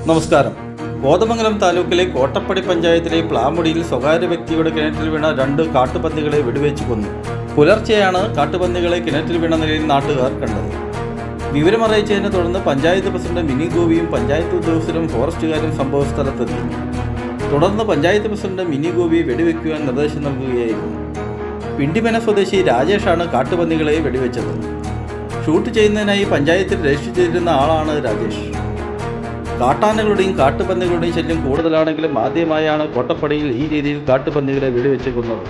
നമസ്കാരം. കോതമംഗലം താലൂക്കിലെ കോട്ടപ്പടി പഞ്ചായത്തിലെ പ്ലാമുടിയിൽ സ്വകാര്യ വ്യക്തിയുടെ കിണറ്റിൽ വീണ 2 കാട്ടുപന്നികളെ വെടിവെച്ച് കൊന്നു. പുലർച്ചെയാണ് കാട്ടുപന്നികളെ കിണറ്റിൽ വീണ നിലയിൽ നാട്ടുകാർ കണ്ടത്. വിവരമറിയിച്ചതിനെ തുടർന്ന് പഞ്ചായത്ത് പ്രസിഡന്റ് മിനി ഗോപിയും പഞ്ചായത്ത് ഉദ്യോഗസ്ഥരും ഫോറസ്റ്റുകാരും സംഭവസ്ഥലത്തെത്തി. തുടർന്ന് പഞ്ചായത്ത് പ്രസിഡന്റ് മിനി ഗോപി വെടിവെക്കുവാൻ നിർദ്ദേശം നൽകുകയായിരുന്നു. പിണ്ടിമന സ്വദേശി രാജേഷാണ് കാട്ടുപന്നികളെ വെടിവെച്ചത്. ഷൂട്ട് ചെയ്യുന്നതിനായി പഞ്ചായത്തിൽ രജിസ്റ്റർ ചെയ്തിരുന്ന ആളാണ് രാജേഷ്. കാട്ടാനകളുടെയും കാട്ടുപന്നികളുടെയും ശല്യം കൂടുതലാണെങ്കിലും ആദ്യമായാണ് കോട്ടപ്പടിയിൽ ഈ രീതിയിൽ കാട്ടുപന്നികളെ വെടിവെച്ച് കൊന്നത്.